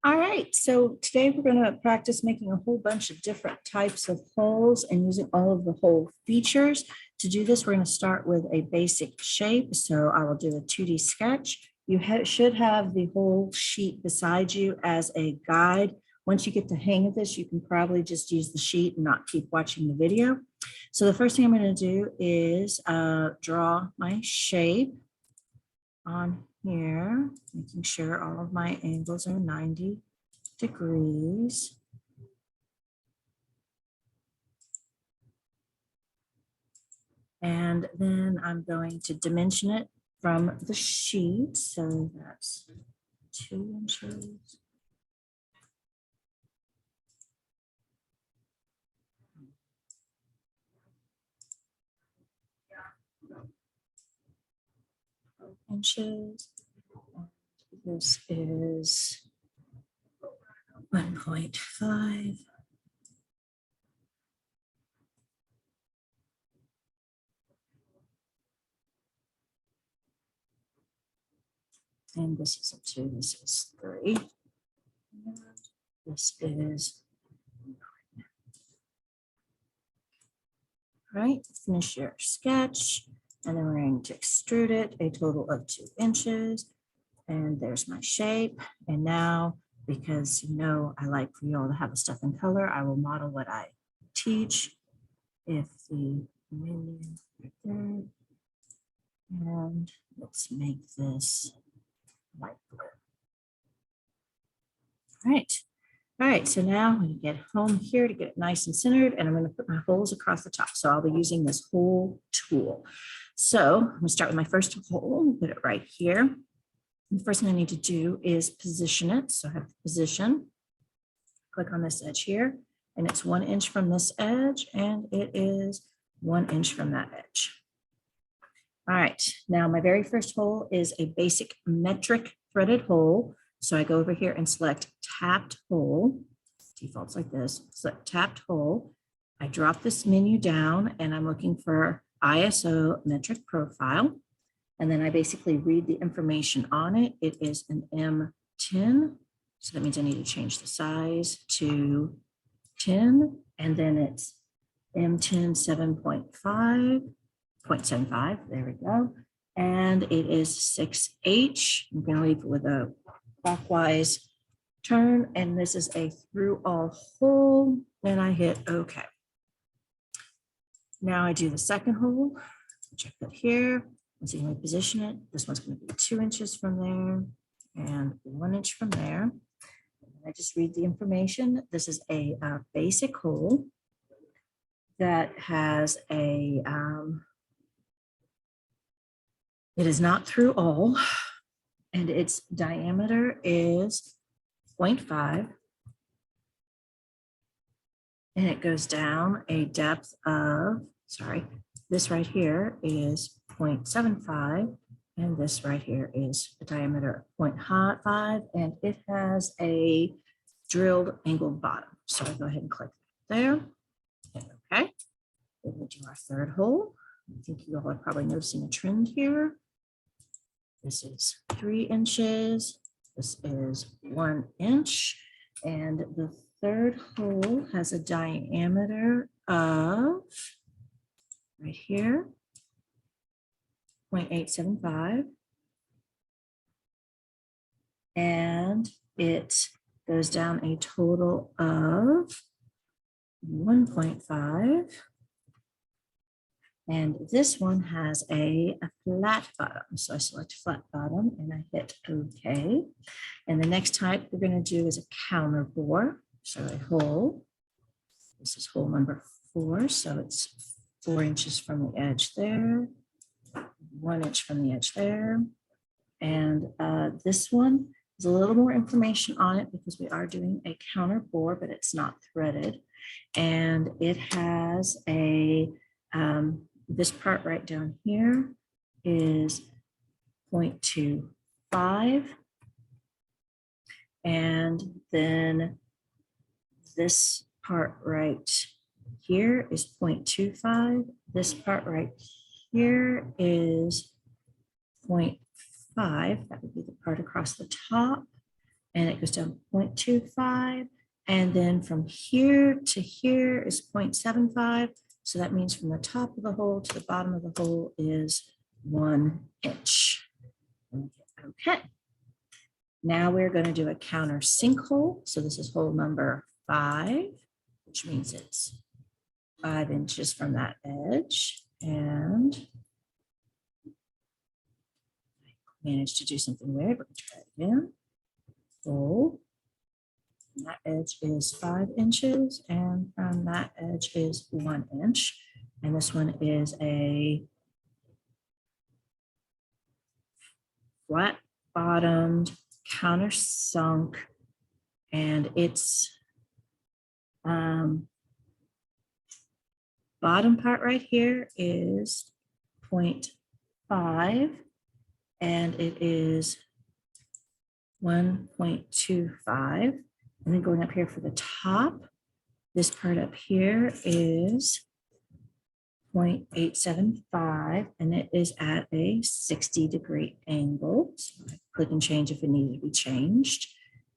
All right, so today we're going to practice making a whole bunch of different types of holes and using all of the hole features. To do this, we're going to start with a basic shape. So I will do a 2D sketch. You should have the whole sheet beside you as a guide. Once you get the hang of this, you can probably just use the sheet and not keep watching the video. So the first thing I'm going to do is draw my shape on here, making sure all of my angles are 90 degrees. And then I'm going to dimension it from the sheet. So that's 2 inches. Inches. This is 1.5. And this is a 2, this is 3. And this is 9. All right, finish your sketch. And then we're going to extrude it a total of 2 inches. And there's my shape. And now, because you know I like for you all to have the stuff in color, I will model what I teach. If the menu right there. And let's make this light blue. All right, so now I'm going to get home here to get it nice and centered, and I'm going to put my holes across the top. So I'll be using this hole tool. So I'm going to start with my first hole, put it right here. The first thing I need to do is position it. So I have to position, click on this edge here, and it's 1 inch from this edge, and it is 1 inch from that edge. All right, now my very first hole is a basic metric threaded hole. So I go over here and select tapped hole, defaults like this, select tapped hole. I drop this menu down and I'm looking for ISO metric profile. And then I basically read the information on it. It is an M10. So that means I need to change the size to 10. And then it's M10 7.5.75. There we go. And it is 6H. I'm going to leave it with a clockwise turn. And this is a through all hole. And I hit OK. Now I do the second hole, which I put here. Let's see, let me position it. This one's going to be 2 inches from there and 1 inch from there. And I just read the information. This is a basic hole that has a, it is not through all, and its diameter is 0.5. And it goes down a depth of, sorry, this right here is 0.75, and this right here is a diameter of 0.5, and it has a drilled angled bottom. So I go ahead and click there. Okay. Then we do our third hole. I think you all are probably noticing a trend here. This is 3 inches. This is 1 inch, and the third hole has a diameter of right here, 0.875, and it goes down a total of 1.5. And this one has a flat bottom. So I select flat bottom and I hit OK. And the next type we're going to do is a counter bore. So a hole. This is hole number 4. So it's 4 inches from the edge there, 1 inch from the edge there. And this one is a little more information on it because we are doing a counter bore, but it's not threaded. And it has a, this part right down here is 0.25. And then this part right here is 0.25. This part right here is 0.5. That would be the part across the top. and it goes down 0.25. And then from here to here is 0.75. So that means from the top of the hole to the bottom of the hole is 1 inch. Okay. Now we're going to do a counter sinkhole. So this is hole number 5, which means it's 5 inches from that edge. And I managed to do something weird. Let me try it again. Hole. That edge is 5 inches, and from that edge is 1 inch. And this one is a flat bottomed, countersunk, and its bottom part right here is 0.5, and it is 1.25. And then going up here for the top, this part up here is 0.875, and it is at a 60-degree angle. So I click and change if it needed to be changed.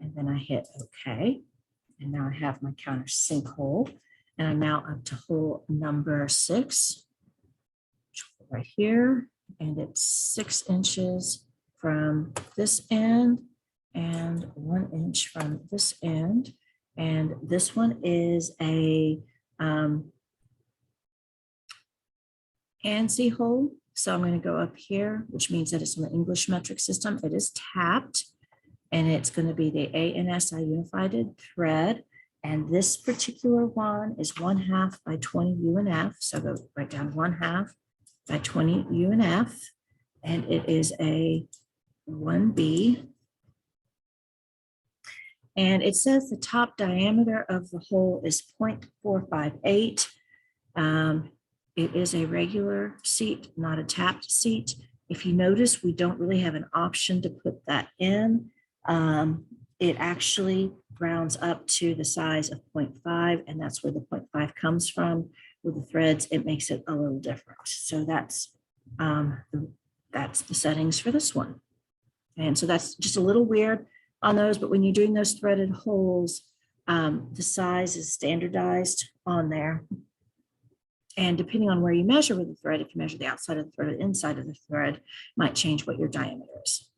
And then I hit OK. And now I have my counter sinkhole. And I'm now up to hole number 6, right here. And it's 6 inches from this end and 1 inch from this end. And this one is a ANSI hole. So I'm going to go up here, which means that it's on the English metric system. It is tapped, and it's going to be the ANSI unified thread. And this particular one is 1/2 by 20 UNF. So I'll go right down 1/2 by 20 UNF. And it is a 1B. And it says the top diameter of the hole is 0.458. It is a regular seat, not a tapped seat. If you notice, we don't really have an option to put that in. It actually rounds up to the size of 0.5, and that's where the 0.5 comes from. With the threads, it makes it a little different. So that's the settings for this one. And so that's just a little weird on those, but when you're doing those threaded holes, the size is standardized on there. And depending on where you measure with the thread, if you measure the outside of the thread or the inside of the thread, might change what your diameter is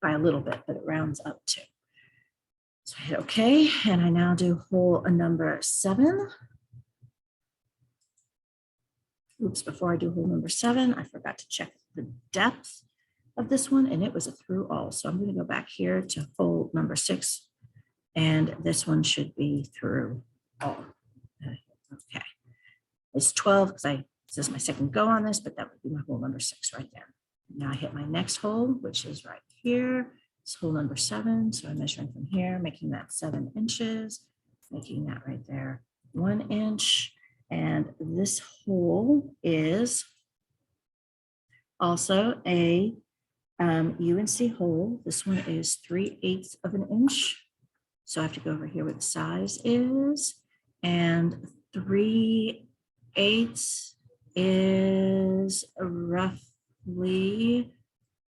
by a little bit, but it rounds up to. So I hit OK, and I now do hole number 7. Oops, before I do hole number 7, I forgot to check the depth of this one, and it was a through all. So I'm going to go back here to hole number 6, and this one should be through all. Okay, it's 12 because this is my second go on this, but that would be my hole number 6 right there. Now I hit my next hole, which is right here. It's hole number 7. So I'm measuring from here, making that 7 inches, making that right there 1 inch. And this hole is also a UNC hole. This one is 3/8 of an inch. So I have to go over here where the size is. And 3/8 is roughly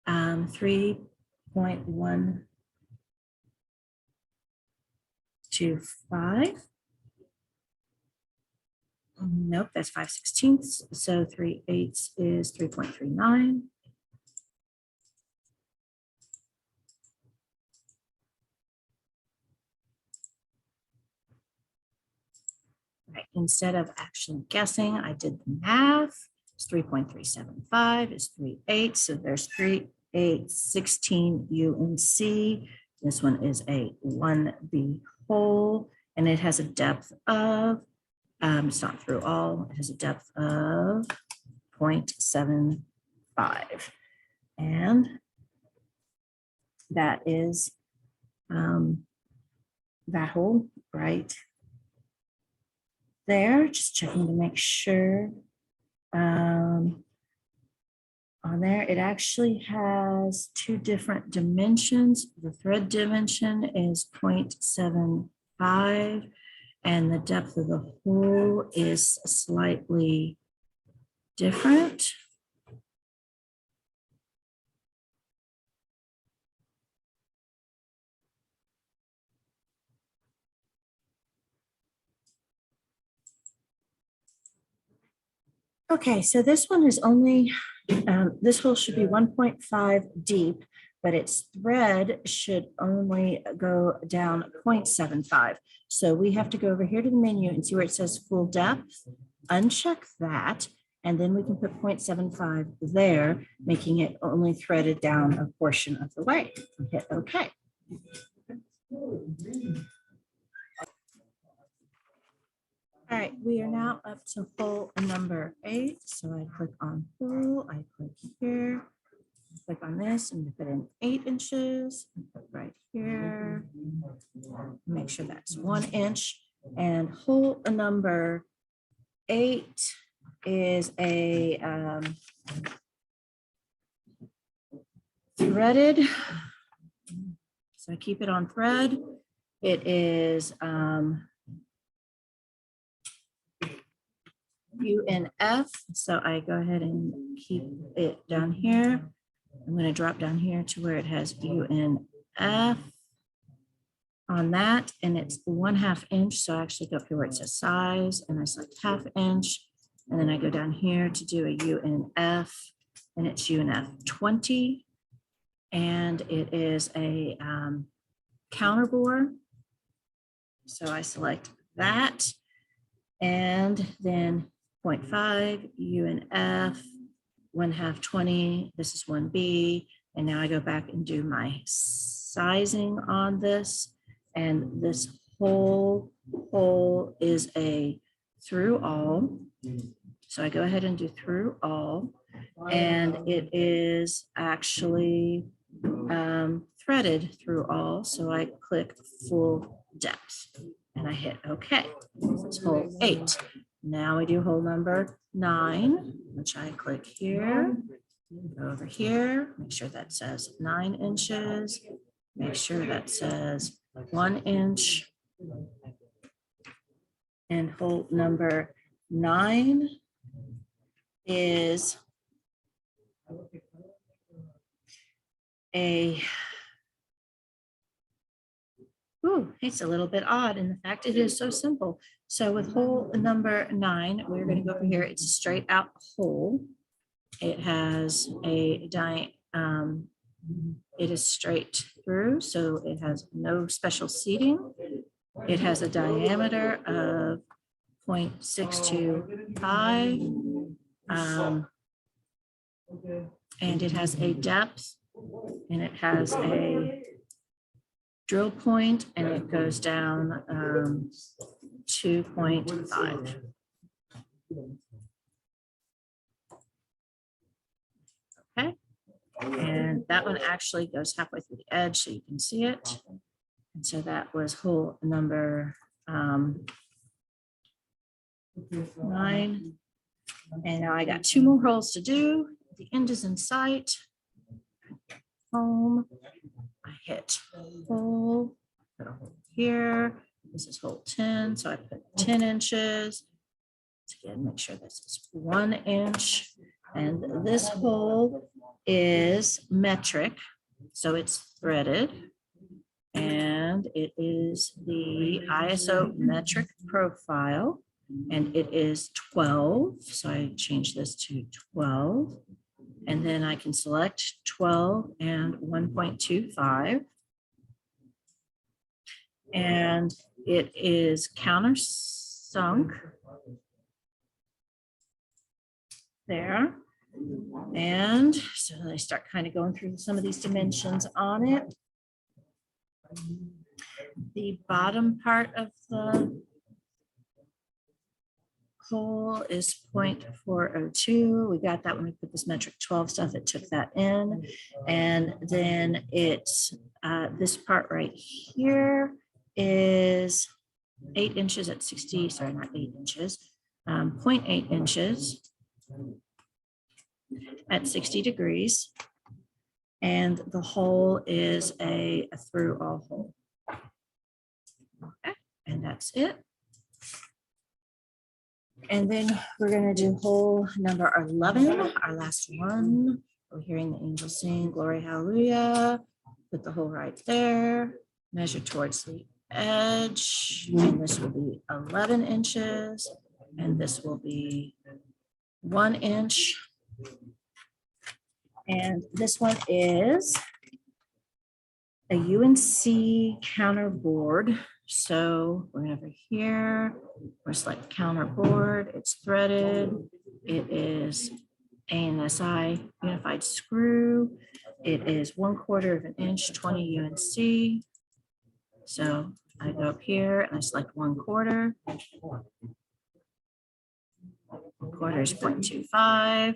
3.125. Nope, that's 5/16. So 3/8 is 3.39. Right. Instead of actually guessing, I did the math. It's 3.375 is 3/8. So there's 3/816 UNC. This one is a 1B hole, and it has a depth of, it's not through all, it has a depth of 0.75. And that is that hole right there. Just checking to make sure on there. It actually has 2 different dimensions. The thread dimension is 0.75, and the depth of the hole is slightly different. Okay, so this one is only, this hole should be 1.5 deep, but its thread should only go down 0.75. So we have to go over here to the menu and see where it says full depth, uncheck that, and then we can put 0.75 there, making it only threaded down a portion of the way. Hit OK. All right, we are now up to hole number 8. So I click on hole, I click here, click on this and put in 8 inches, put right here. Make sure that's 1 inch. And hole number 8 is a threaded. So I keep it on thread. It is UNF. So I go ahead and keep it down here. I'm going to drop down here to where it has UNF on that, and it's 1/2 inch. So I actually go up here where it says size, and I select 1/2 inch, and then I go down here to do a UNF, and it's UNF 20, and it is a counter bore. So I select that, and then 0.5 UNF, 1/2 20. This is 1B, and now I go back and do my sizing on this. And this whole hole is a through all. So I go ahead and do through all, and it is actually threaded through all. So I click full depth and I hit OK. It's hole 8. Now we do hole number 9, which I click here, go over here, make sure that says 9 inches, make sure that says 1 inch, and hole number 9 is it's a little bit odd in the fact it is so simple. So with hole number 9, we're going to go over here. It's a straight out hole. It has a it is straight through, so it has no special seating. It has a diameter of 0.625, and it has a depth, and it has a drill point, and it goes down 2.5. Okay, and that one actually goes halfway through the edge, so you can see it. And so that was hole number 9. And now I got 2 more holes to do. The end is in sight. Home. I hit hole, put a hole here. This is hole 10, so I put 10 inches. Again, make sure this is 1 inch. And this hole is metric, so it's threaded. And it is the ISO metric profile, and it is 12. So I change this to 12. And then I can select 12 and 1.25. And it is countersunk there. And so I start kind of going through some of these dimensions on it. The bottom part of the hole is 0.402. We got that when we put this metric 12 stuff, it took that in. And then it's this part right here is 8 inches at 60, sorry, not 8 inches, 0.8 inches at 60 degrees. And the hole is a through all hole. Okay, and that's it. And then we're going to do hole number 11, our last one. We're hearing the angels sing, glory, hallelujah. Put the hole right there, measure towards the edge, and this will be 11 inches, and this will be 1 inch. And this one is a UNC counter board. So we're over here, we're select counter board, it's threaded, it is ANSI unified screw, it is 1/4 of an inch, 20 UNC. So I go up here and I select 1/4. 1/4 is 0.25,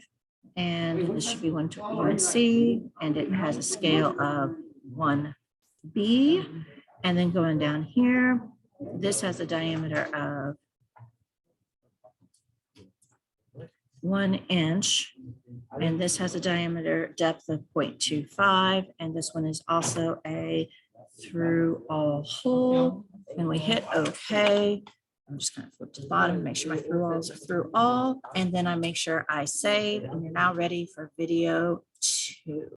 and this should be 1 UNC, and it has a scale of 1B. And then going down here, this has a diameter of 1 inch, and this has a diameter depth of 0.25, and this one is also a through all hole. And we hit OK. I'm just going to flip to the bottom, make sure my through alls are through all, and then I make sure I save, and you're now ready for video 2.